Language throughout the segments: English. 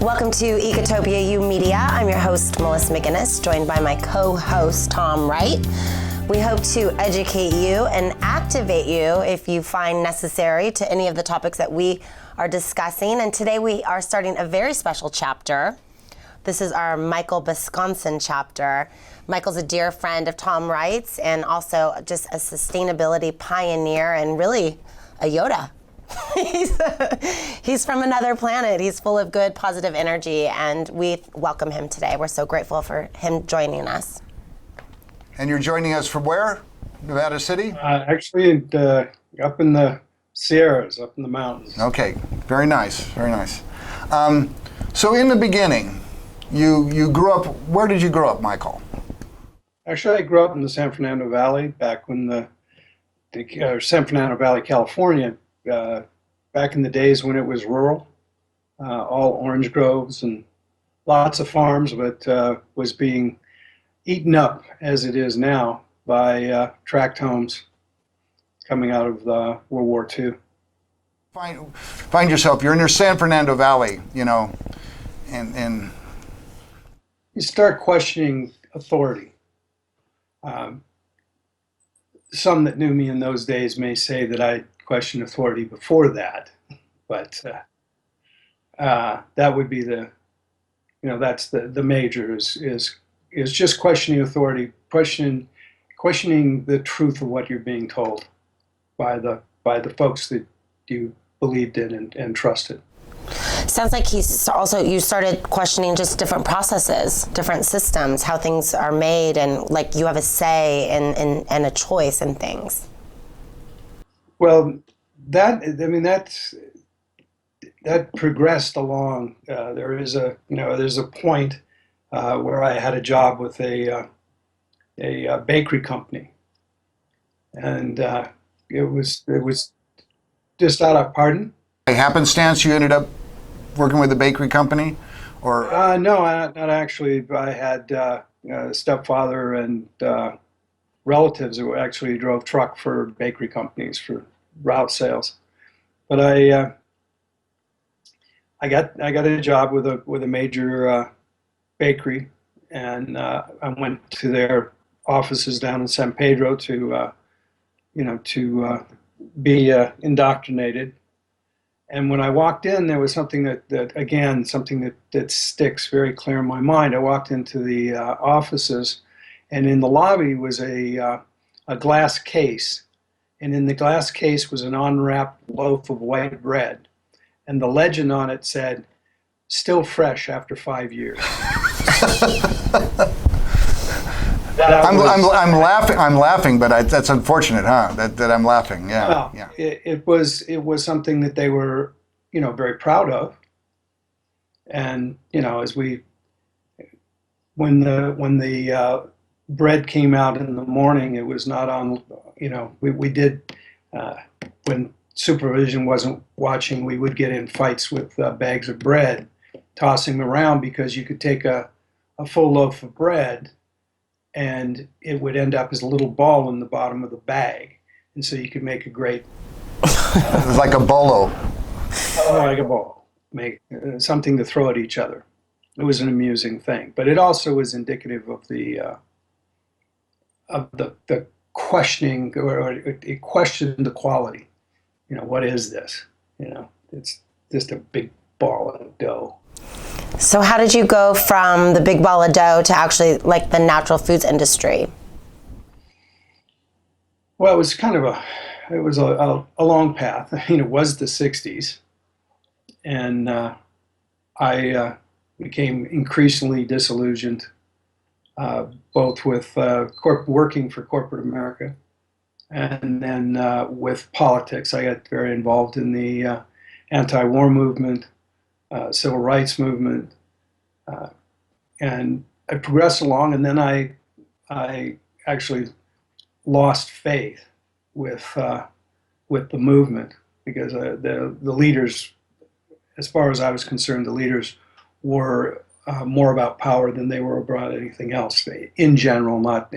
Welcome to EcoTopiaU Media. I'm your host, Melissa McGinnis, joined by my co-host, Tom Wright. We hope to educate you and activate you if you find necessary to any of the topics that we are discussing. And today we are starting a very special chapter. This is our Michael Besancon chapter. Michael's a dear friend of Tom Wright's and also just a sustainability pioneer and really a Yoda. He's from another planet. He's full of good, positive energy, and we welcome him today. We're so grateful for him joining us. And you're joining us from where? Nevada City? Actually, up in the Sierras, up in the mountains. Okay, very nice, very nice. So in the beginning, you grew up, where did you grow up, Michael? Actually, I grew up in the San Fernando Valley, back when the San Fernando Valley, California, back in the days when it was rural, all orange groves and lots of farms, but was being eaten up, as it is now, by tract homes coming out of World War II. Find yourself, you're in your San Fernando Valley, you know, and you start questioning authority. Some that knew me in those days may say that I questioned authority before that, but that would be that's the major is just questioning authority, questioning the truth of what you're being told by the folks that you believed in and trusted. Sounds like you started questioning just different processes, different systems, how things are made, and like you have a say and a choice in things. Well, that progressed along. There's a point where I had a job with a bakery company, and it was just out of pardon. By happenstance, you ended up working with a bakery company, or no, not actually. I had a stepfather and relatives who actually drove truck for bakery companies for route sales. But I got a job with a major bakery, and I went to their offices down in San Pedro to be indoctrinated. And when I walked in, there was something that sticks very clear in my mind. I walked into the offices, and in the lobby was a glass case. And in the glass case was an unwrapped loaf of white bread. And the legend on it said, "Still fresh after 5 years." I'm laughing, but that's unfortunate, huh? That I'm laughing. Yeah, well, yeah. It was something that they were, very proud of. And when the bread came out in the morning, it was not on. We did when supervision wasn't watching, we would get in fights with bags of bread, tossing them around because you could take a full loaf of bread and it would end up as a little ball in the bottom of the bag. And so you could make a great... like a bolo. Like a ball. Make something to throw at each other. It was an amusing thing. But it also was indicative of the questioning, or it questioned the quality. What is this? It's just a big ball of dough. So how did you go from the big ball of dough to actually like the natural foods industry? Well, it was kind of a long path. It was the 60s. And I became increasingly disillusioned, both with working for corporate America and then with politics. I got very involved in the anti-war movement, civil rights movement, and I progressed along, and then I actually lost faith with the movement because the leaders, as far as I was concerned, the leaders were more about power than they were about anything else. In general, not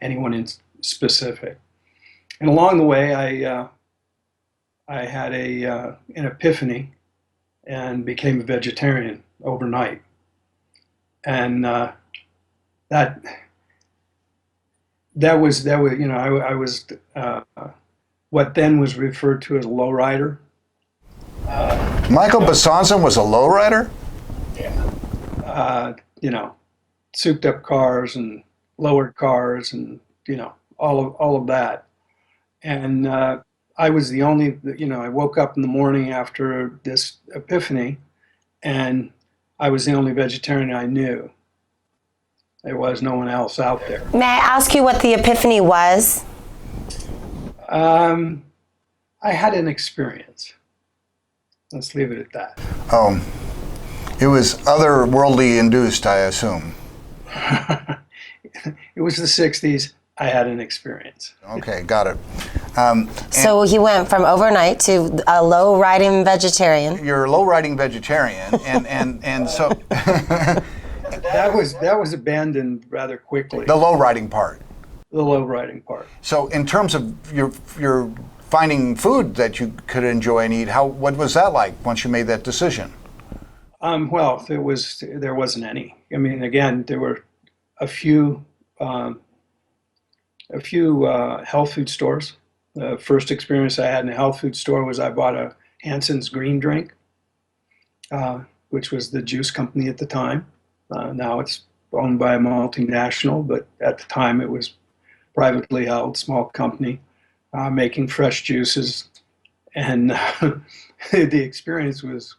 anyone in specific. And along the way, I had an epiphany and became a vegetarian overnight. And that I was what then was referred to as a lowrider. Michael Besancon was a lowrider? Souped up cars and lowered cars and all of that. And I was the only, I woke up in the morning after this epiphany, and I was the only vegetarian I knew. There was no one else out there. May I ask you what the epiphany was? I had an experience. Let's leave it at that. Oh, it was otherworldly induced, I assume. It was the 60s. I had an experience. Okay, got it. So he went from overnight to a low-riding vegetarian. You're a low-riding vegetarian, and so that was abandoned rather quickly. the low-riding part. The low-riding part. So in terms of your finding food that you could enjoy and eat, what was that like once you made that decision? Well, there wasn't any. I mean, again, there were a few health food stores. The first experience I had in a health food store was I bought a Hanson's green drink, which was the juice company at the time. Now it's owned by a multinational, but at the time it was privately held, small company, making fresh juices. And the experience was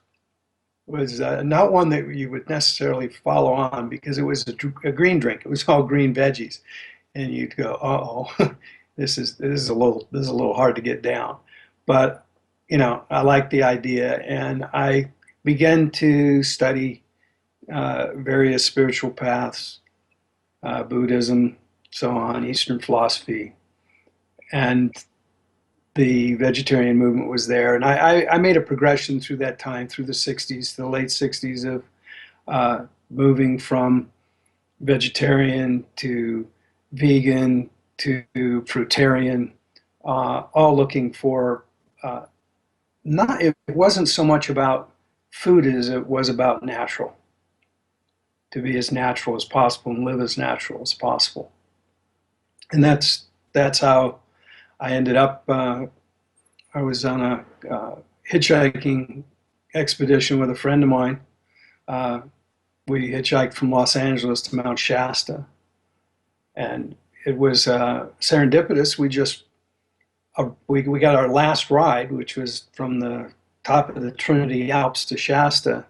not one that you would necessarily follow on, because it was a green drink. It was all green veggies, and you'd go, "Uh-oh, this is a little hard to get down." But I liked the idea, and I began to study various spiritual paths, Buddhism, so on, Eastern philosophy, and the vegetarian movement was there. And I made a progression through that time, through the 60s, the late 60s, of moving from vegetarian to vegan to fruitarian, all looking for, it wasn't so much about food as it was about natural, to be as natural as possible and live as natural as possible. And that's how I ended up. I was on a hitchhiking expedition with a friend of mine. We hitchhiked from Los Angeles to Mount Shasta, and it was serendipitous. We got our last ride, which was from the top of the Trinity Alps to Shasta.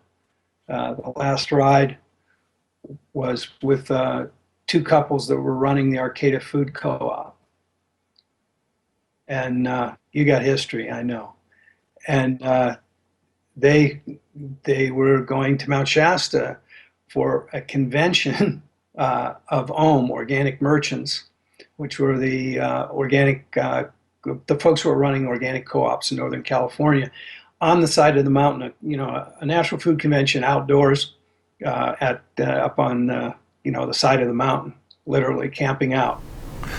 The last ride was with two couples that were running the Arcata Food Co-op. And you got history, I know. And they were going to Mount Shasta for a convention of OM, Organic Merchants, which were the the folks who were running organic co-ops in Northern California, on the side of the mountain. A national food convention outdoors, up on the side of the mountain, literally camping out.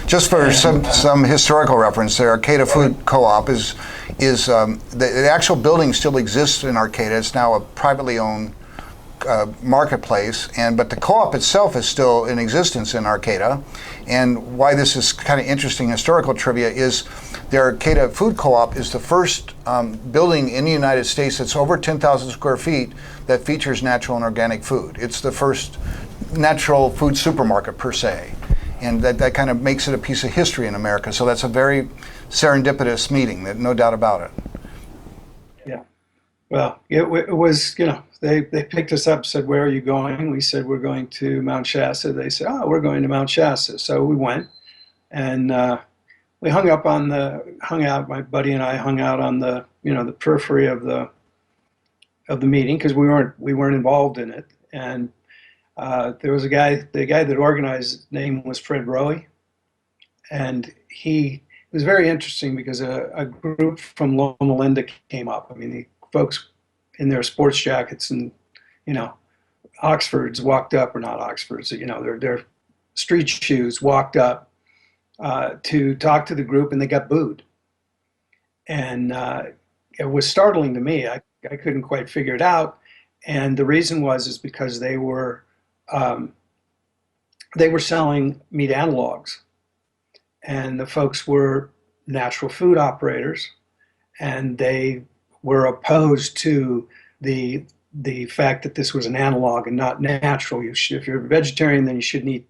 Just for some historical reference, the Arcata Food Co-op is the actual building still exists in Arcata. It's now a privately owned marketplace, but the co-op itself is still in existence in Arcata. And why this is kind of interesting historical trivia is the Arcata Food Co-op is the first building in the United States that's over 10,000 square feet that features natural and organic food. It's the first natural food supermarket per se. And that kind of makes it a piece of history in America. So that's a very serendipitous meeting, no doubt about it. Yeah. Well, it was, they picked us up, said, "Where are you going?" We said, "We're going to Mount Shasta." They said, "Oh, we're going to Mount Shasta." So we went, and we hung out. My buddy and I hung out on the periphery of the meeting, because we weren't involved in it. And there was the guy that organized, his name was Fred Rowe, and it was very interesting because a group from Loma Linda came up. I mean, the folks in their sports jackets and, Oxfords walked up, or not Oxfords, their street shoes, walked up to talk to the group, and they got booed. And it was startling to me. I couldn't quite figure it out. And the reason is because um, they were selling meat analogs, and the folks were natural food operators, and they were opposed to the fact that this was an analog and not natural. If you're a vegetarian, then you shouldn't eat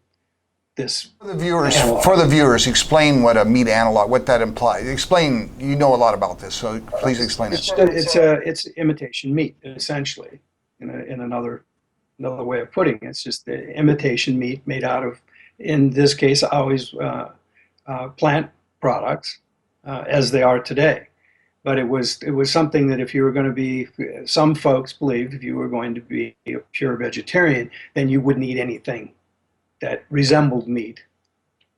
this. For the viewers, explain what a meat analog, what that implies. Explain. You know a lot about this, so please explain it. It's imitation meat, essentially. In another way of putting it, it's just the imitation meat made out of, in this case, always plant products, as they are today. But it was something that if you were going to be, some folks believed if you were going to be a pure vegetarian, then you wouldn't eat anything that resembled meat.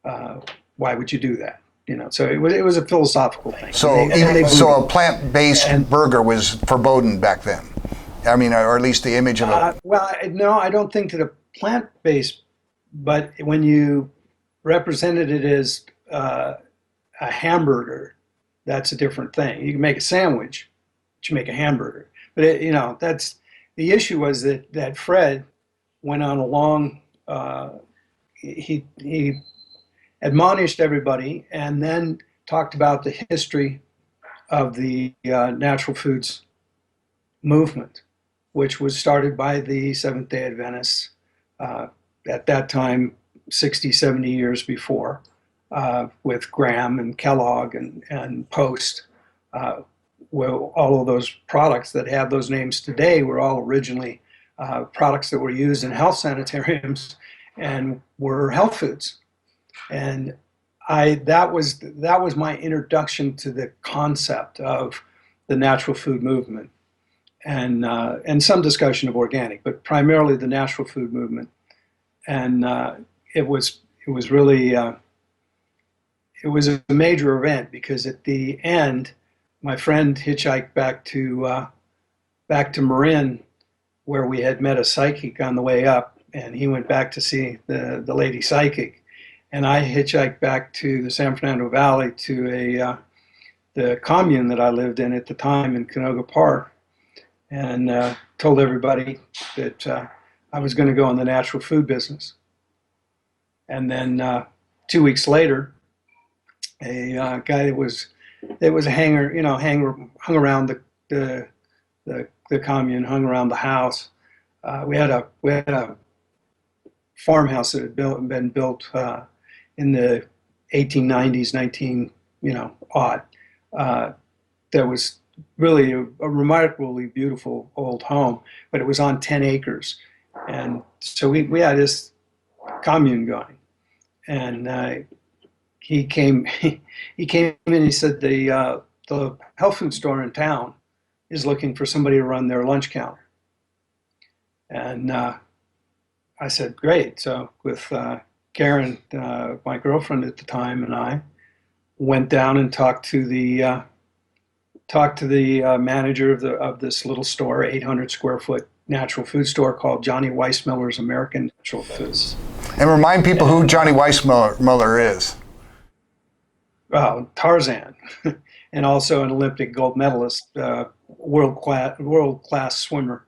Why would you do that? So it was a philosophical thing. So a plant-based burger was verboten back then. I mean, or at least the image of a. Well, no, I don't think that a plant-based, but when you represented it as a hamburger, that's a different thing. You can make a sandwich, but you make a hamburger. But that's the issue. Was that Fred went on a long. He admonished everybody, and then talked about the history of the natural foods movement, which was started by the Seventh-day Adventists at that time, 60, 70 years before, with Graham and Kellogg and Post. Well, all of those products that have those names today were all originally products that were used in health sanitariums and were health foods. And that was my introduction to the concept of the natural food movement, and some discussion of organic, but primarily the natural food movement. And it was really it was a major event, because at the end, my friend hitchhiked back to Marin, where we had met a psychic on the way up, and he went back to see the lady psychic, and I hitchhiked back to the San Fernando Valley to the commune that I lived in at the time in Canoga Park, and told everybody that I was going to go in the natural food business. And then 2 weeks later, a guy that was a hanger, hung around the commune, hung around the house. We had a farmhouse that had been built in the 1890s, odd. That was really a remarkably beautiful old home, but it was on 10 acres. And so we had this commune going. And he came in and he said the health food store in town is looking for somebody to run their lunch counter. And I said, great. So with Karen, my girlfriend at the time, and I went down and talked to the manager of this little store, 800 square foot natural food store called Johnny Weissmiller's American Natural Foods. And remind people who Johnny Weissmuller is. Tarzan, and also an Olympic gold medalist, world class swimmer,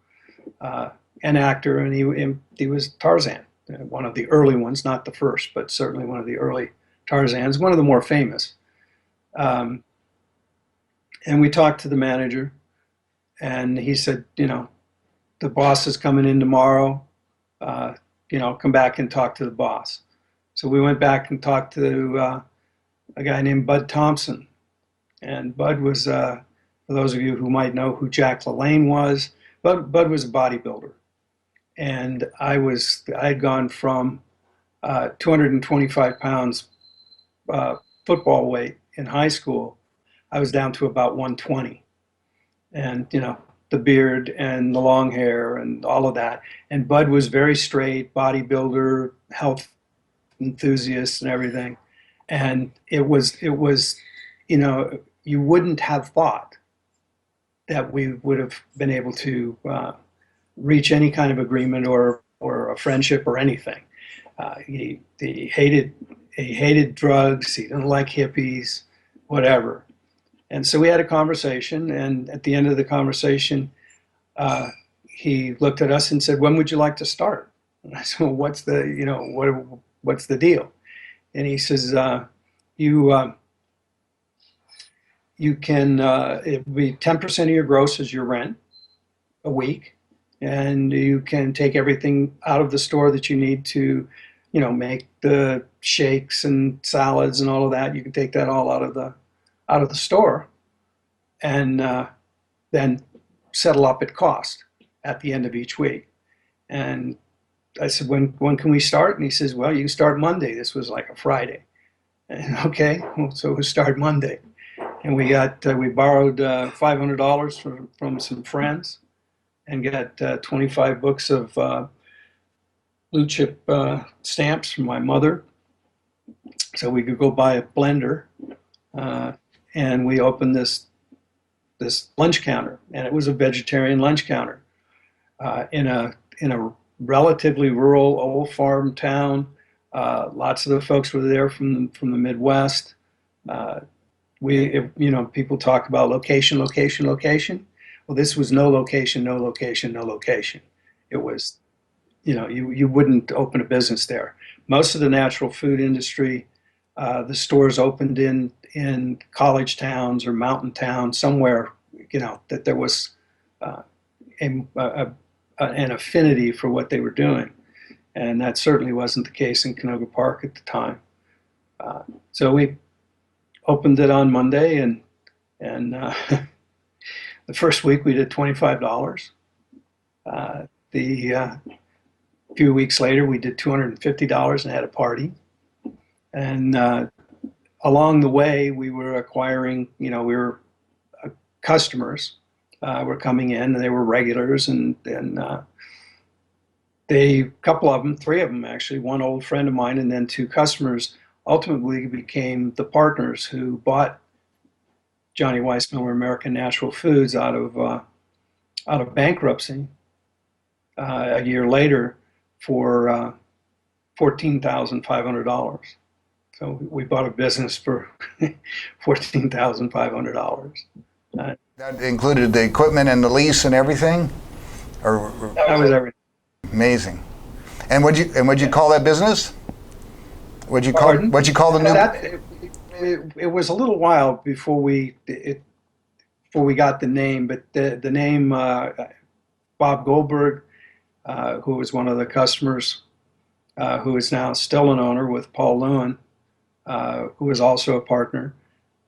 and actor, and he was Tarzan, one of the early ones, not the first, but certainly one of the early Tarzans, one of the more famous. And we talked to the manager, and he said, the boss is coming in tomorrow. Come back and talk to the boss. So we went back and talked to a guy named Bud Thompson. And Bud was, for those of you who might know who Jack LaLanne was, Bud was a bodybuilder. And I'd gone from 225 pounds football weight in high school. I was down to about 120. And, the beard and the long hair and all of that. And Bud was very straight, bodybuilder, health enthusiast and everything. And it was, you wouldn't have thought that we would have been able to reach any kind of agreement or a friendship or anything. He hated drugs. He didn't like hippies, whatever. And so we had a conversation, and at the end of the conversation, he looked at us and said, "When would you like to start?" And I said, "Well, what's the deal?" And he says, "You can it be 10% of your gross as your rent a week, and you can take everything out of the store that you need to, make the shakes and salads and all of that. You can take that all out of the store, and then settle up at cost at the end of each week." And I said, when can we start? And he says, "Well, you can start Monday." This was like a Friday. And okay, well, so we'll start Monday. And we borrowed $500 from some friends, and got 25 books of blue chip stamps from my mother, so we could go buy a blender. And we opened this lunch counter, and it was a vegetarian lunch counter in a relatively rural old farm town. Lots of the folks were there from the Midwest. People talk about location, location, location. Well, this was no location, no location, no location. It was, you wouldn't open a business there. Most of the natural food industry, the stores opened in college towns or mountain towns somewhere, that there was an affinity for what they were doing. And that certainly wasn't the case in Canoga Park at the time. So we opened it on Monday, and the first week we did $25. The few weeks later we did $250 and had a party. And along the way we were acquiring, customers were coming in, and they were regulars, and a couple of them, three of them actually, one old friend of mine and then two customers, ultimately became the partners who bought Johnny Weissmuller American Natural Foods out of bankruptcy a year later for $14,500. So we bought a business for $14,500. That included the equipment and the lease and everything, or that was everything. Amazing. And what'd you call that business? What'd you call the new? It was a little while before we got the name, but the name Bob Goldberg, who was one of the customers, who is now still an owner with Paul Lewin, who was also a partner,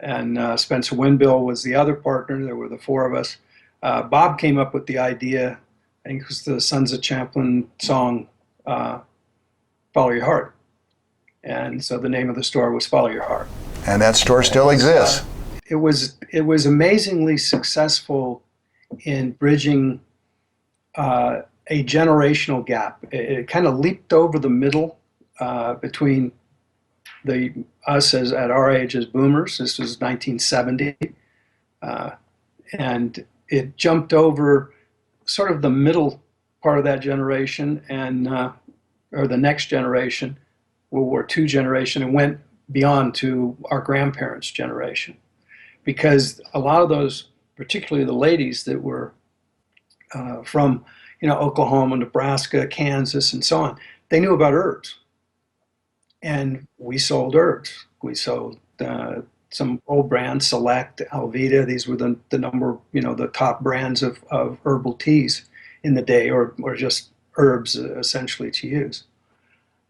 and Spencer Winbill was the other partner. There were the four of us. Bob came up with the idea. I think it was the Sons of Champlin song, "Follow Your Heart." And so the name of the store was Follow Your Heart. And that store still exists. It was amazingly successful in bridging a generational gap. It kind of leaped over the middle between us at our age as boomers. This was 1970. And it jumped over sort of the middle part of that generation or the next generation, World War II generation, and went beyond to our grandparents' generation. Because a lot of those, particularly the ladies that were from Oklahoma, Nebraska, Kansas, and so on, they knew about herbs. And we sold herbs. We sold some old brands, Select, Alvita. These were the the top brands of herbal teas in the day, or just herbs essentially to use.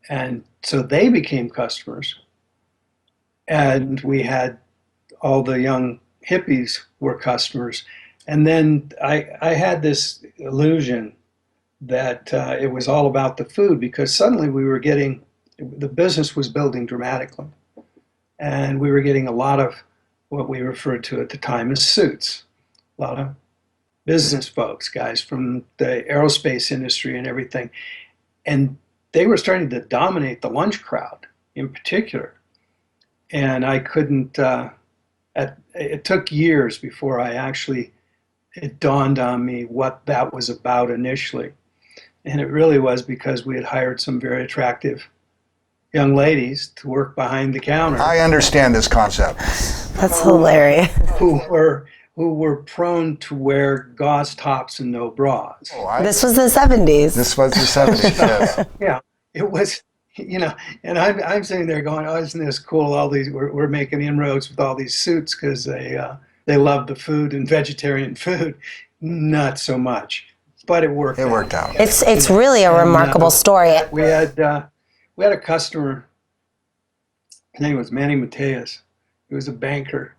And so they became customers. And we had all the young hippies were customers. And then I had this illusion that it was all about the food, because suddenly the business was building dramatically. And we were getting a lot of what we referred to at the time as suits, a lot of business folks, guys from the aerospace industry and everything. And they were starting to dominate the lunch crowd in particular. And I couldn't, it took years before it dawned on me what that was about initially. And it really was because we had hired some very attractive young ladies to work behind the counter. I understand this concept. That's hilarious. who were prone to wear gauze tops and no bras. Oh, This was the 70s. this was the 70s, yes. Yeah, it was, you know, and I'm sitting there going, oh, isn't this cool? All these, we're making inroads with all these suits because they love the food and vegetarian food. Not so much, but it worked. It worked out. It's really a remarkable story. We had a customer. His name was Manny Mateus. He was a banker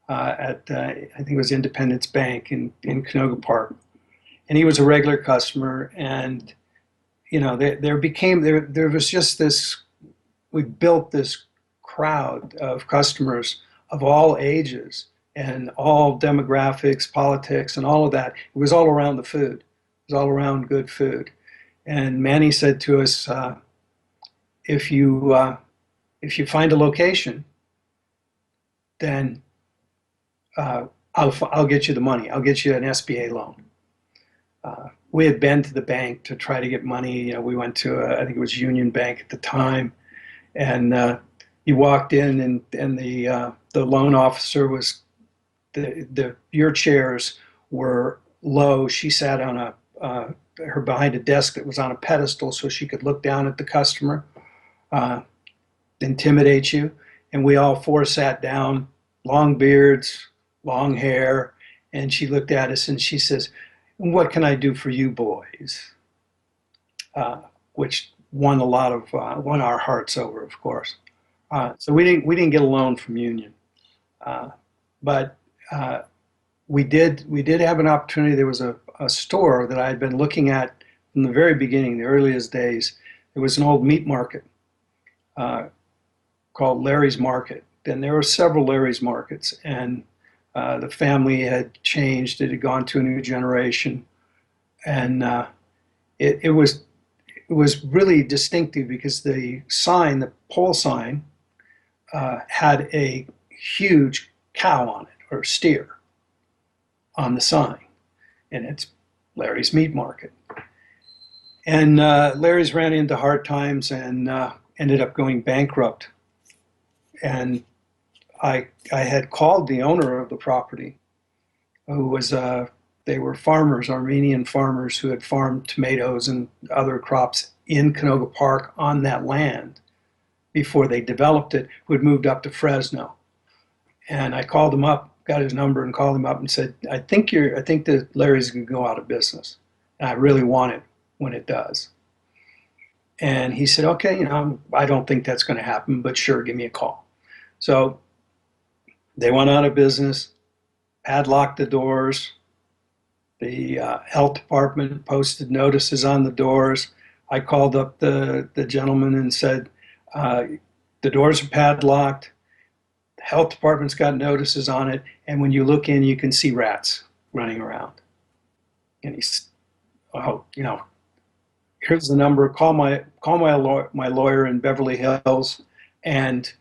at I think it was Independence Bank in Canoga Park, and he was a regular customer. And you know, there was just this. We built this crowd of customers of all ages and all demographics, politics, and all of that. It was all around the food. It was all around good food. And Manny said to us, if you find a location, then I'll get you the money. I'll get you an SBA loan. We had been to the bank to try to get money. You know, we went to I think it was Union Bank at the time, and you walked in, and the loan officer was your chairs were low. She sat on her behind a desk that was on a pedestal, so she could look down at the customer, intimidate you. And we all four sat down, long beards, long hair, and she looked at us and she says, "What can I do for you boys?" Which won our hearts over, of course. So we didn't get a loan from Union, but we did have an opportunity. There was a store that I had been looking at from the very beginning, the earliest days. It was an old meat market called Larry's Market. And there were several Larry's Markets, and the family had changed. It had gone to a new generation, and it was really distinctive because the sign, the pole sign, had a huge cow on it, or steer on the sign, and it's Larry's Meat Market. And Larry's ran into hard times and ended up going bankrupt. And I had called the owner of the property, who was they were farmers, Armenian farmers who had farmed tomatoes and other crops in Canoga Park on that land before they developed it, who had moved up to Fresno. And I called him up, got his number, and called him up and said, I think that Larry's going to go out of business, and I really want it when it does. And he said, okay, you know, I don't think that's going to happen, but sure, give me a call. So they went out of business, padlocked the doors. The health department posted notices on the doors. I called up the gentleman and said, the doors are padlocked. The health department's got notices on it, and when you look in, you can see rats running around. And he's, oh, you know, here's the number. Call my lawyer in Beverly Hills, and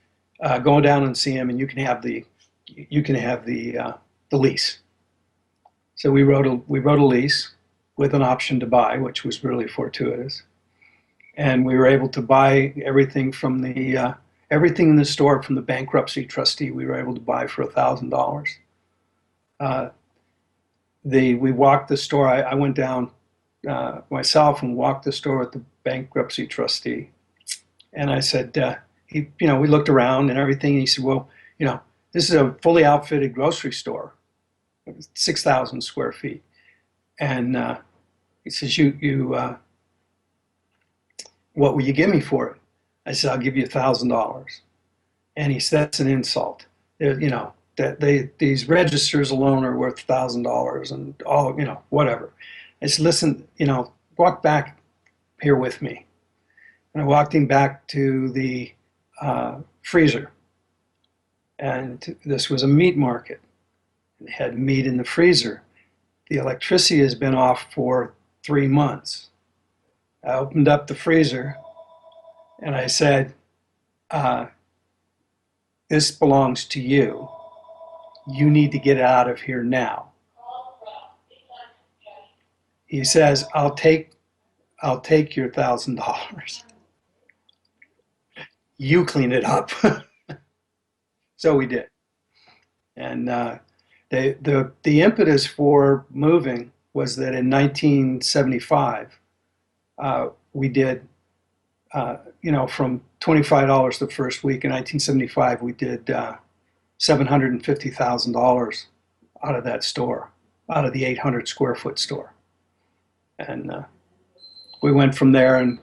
go down and see him, and you can have the lease. So we wrote a lease with an option to buy, which was really fortuitous, and we were able to buy everything from everything in the store from the bankruptcy trustee. We were able to buy for $1,000. We walked the store. I went down myself and walked the store with the bankruptcy trustee, and I said, we looked around and everything, and he said, well, you know, this is a fully outfitted grocery store, 6,000 square feet, and he says, what will you give me for it? I said, I'll give you $1,000. And he said, that's an insult. You know, that these registers alone are worth $1,000 and all, you know, whatever. I said, listen, you know, walk back here with me. And I walked him back to the freezer. And this was a meat market. It had meat in the freezer. The electricity has been off for 3 months. I opened up the freezer and I said, this belongs to you. You need to get out of here now. He says, I'll take your $1,000. You clean it up. So we did. And the impetus for moving was that in 1975 we did from $25 the first week in 1975 we did $750,000 out of that store, out of the 800 square foot store, and we went from there. And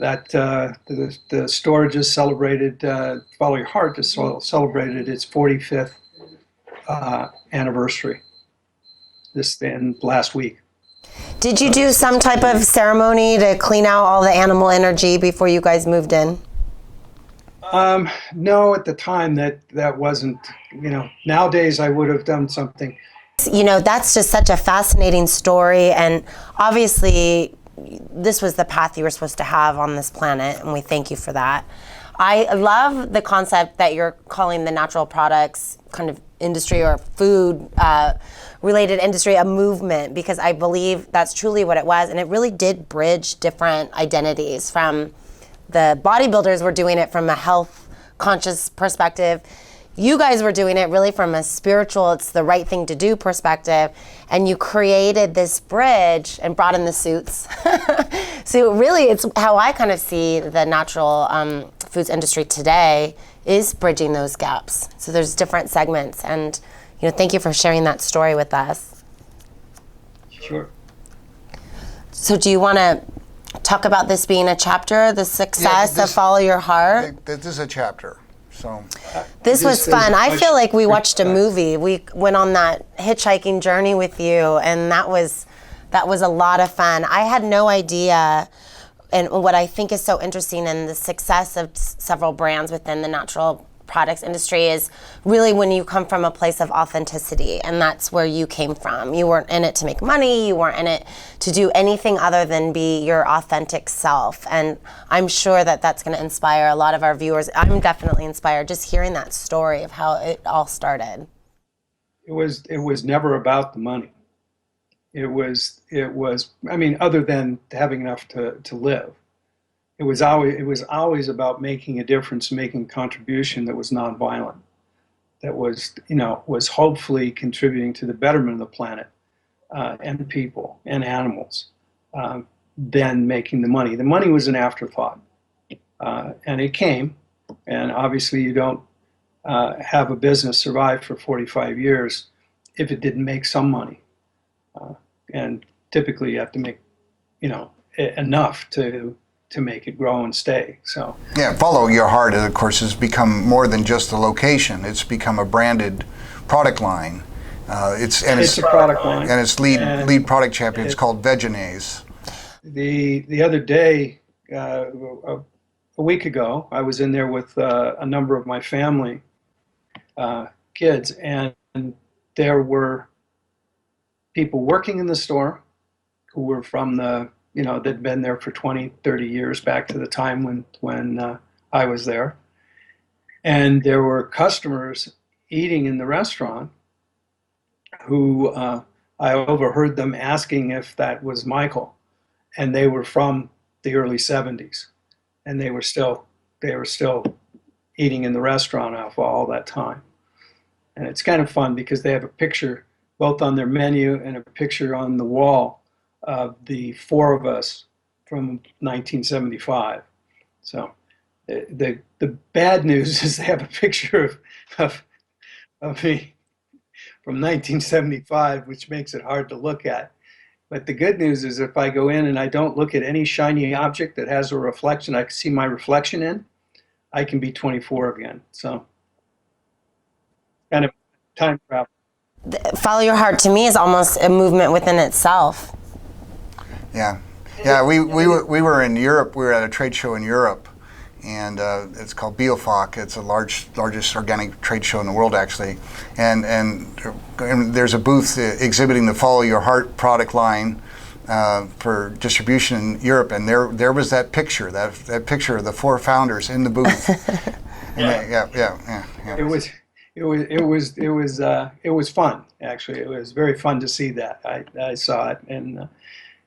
that the store just celebrated, Follow Your Heart just celebrated its 45th anniversary last week. Did you do some type of ceremony to clean out all the animal energy before you guys moved in? No, at the time that wasn't, nowadays I would have done something. That's just such a fascinating story, and obviously this was the path you were supposed to have on this planet, and we thank you for that. I love the concept that you're calling the natural products kind of industry or food related industry a movement, because I believe that's truly what it was, and it really did bridge different identities. From the bodybuilders were doing it from a health conscious perspective. You guys were doing it really from a spiritual, it's the right thing to do perspective, and you created this bridge and brought in the suits. So really, it's how I kind of see the natural foods industry today is bridging those gaps. So there's different segments, and thank you for sharing that story with us. Sure. So do you want to talk about this being a chapter, the success of Follow Your Heart? This is a chapter. So this was fun. I feel like we watched a movie. We went on that hitchhiking journey with you, and that was a lot of fun. I had no idea, and what I think is so interesting in the success of several brands within the natural products industry is really when you come from a place of authenticity, and that's where you came from. You weren't in it to make money, you weren't in it to do anything other than be your authentic self, and I'm sure that that's going to inspire a lot of our viewers. I'm definitely inspired just hearing that story of how it all started. It was never about the money. It was I mean, other than having enough to live. It was always about making a difference, making a contribution that was nonviolent, that was hopefully contributing to the betterment of the planet and people and animals, than making the money. The money was an afterthought, and it came. And obviously, you don't have a business survive for 45 years if it didn't make some money, and typically you have to make enough to make it grow and stay. So yeah, Follow Your Heart, of course, has become more than just a location. It's become a branded product line. It's a product line, and its lead product champion is called Vegenaise. The other day, a week ago, I was in there with a number of my family kids, and there were people working in the store who were from they'd been there for 20, 30 years, back to the time when I was there. And there were customers eating in the restaurant who I overheard them asking if that was Michael. And they were from the early 70s. And they were still eating in the restaurant after all that time. And it's kind of fun because they have a picture both on their menu and a picture on the wall of the four of us from 1975. So the bad news is they have a picture of me from 1975, which makes it hard to look at. But the good news is if I go in and I don't look at any shiny object that has a reflection I can see my reflection in, I can be 24 again. So kind of time travel. Follow Your Heart to me is almost a movement within itself. Yeah, we were in Europe. We were at a trade show in Europe, and it's called Biofac. It's the largest organic trade show in the world, actually. And there's a booth exhibiting the Follow Your Heart product line for distribution in Europe. And there was that picture, that picture of the four founders in the booth. Yeah. It was fun, actually. It was very fun to see that. I saw it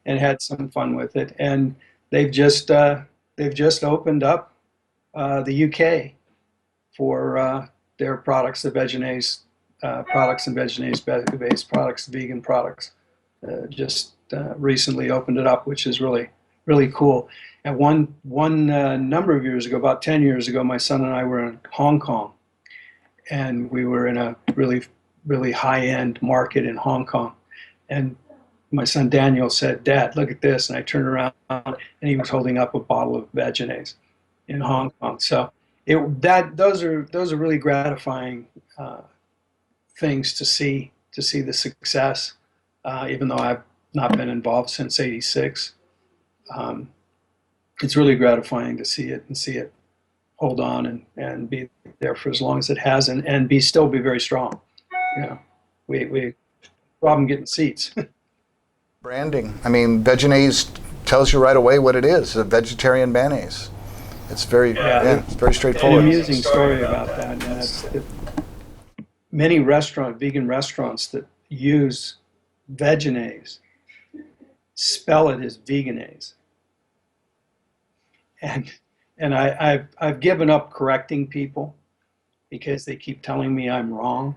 and had some fun with it. And they've just opened up the UK for their products, the Vegenaise products and vegetarian-based products, vegan products. Just recently opened it up, which is really, really cool. And one number of years ago, about 10 years ago, my son and I were in Hong Kong, and we were in a really, really high-end market in Hong Kong. And my son Daniel said, "Dad, look at this." And I turned around, and he was holding up a bottle of Vegenaise in Hong Kong. So those are really gratifying things to see the success. Even though I've not been involved since '86, it's really gratifying to see it hold on and be there for as long as it has, and still be very strong. You know, we problem getting seats. Branding. I mean, Vegenaise tells you right away what it is, a vegetarian mayonnaise. It's very, it's very straightforward. An amusing story about that. And that's many vegan restaurants that use Vegenaise spell it as Vegenaise. And I've given up correcting people because they keep telling me I'm wrong.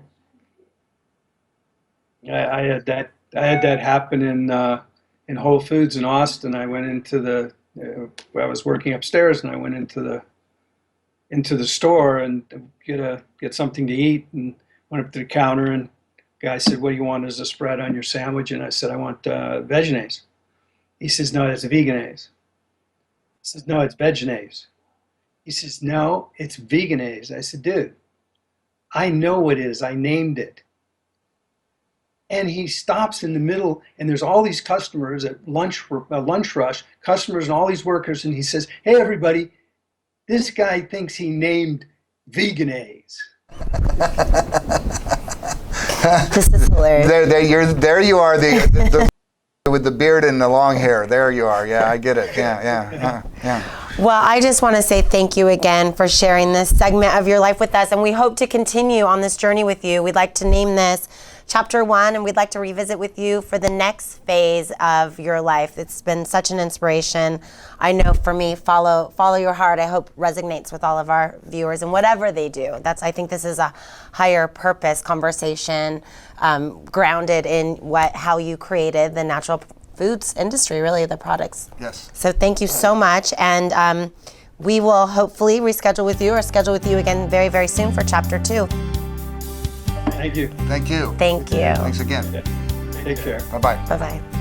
I had that happen in Whole Foods in Austin. I went into I was working upstairs, and I went into the store and get something to eat, and went up to the counter, and the guy said, "What do you want as a spread on your sandwich?" And I said, "I want Vegenaise." He says, "No, that's Vegenaise." I says, "No, it's Vegenaise." He says, "No, it's Vegenaise." I said, "Dude, I know what it is. I named it." And he stops in the middle, and there's all these customers at lunch rush, customers and all these workers, and he says, "Hey, everybody, this guy thinks he named Vegenaise." This is hilarious. There you are, with the beard and the long hair. There you are. Yeah, I get it. Yeah. Well, I just want to say thank you again for sharing this segment of your life with us, and we hope to continue on this journey with you. We'd like to name this Chapter 1, and we'd like to revisit with you for the next phase of your life. It's been such an inspiration. I know for me, follow your heart, I hope resonates with all of our viewers, and whatever they do. I think this is a higher purpose conversation, grounded in how you created the natural foods industry, really, the products. Yes. So thank you so much, and we will hopefully reschedule with you or schedule with you again very, very soon for Chapter 2. Thank you. Thank you. Thank you. Thanks again. Take care. Bye-bye. Bye-bye.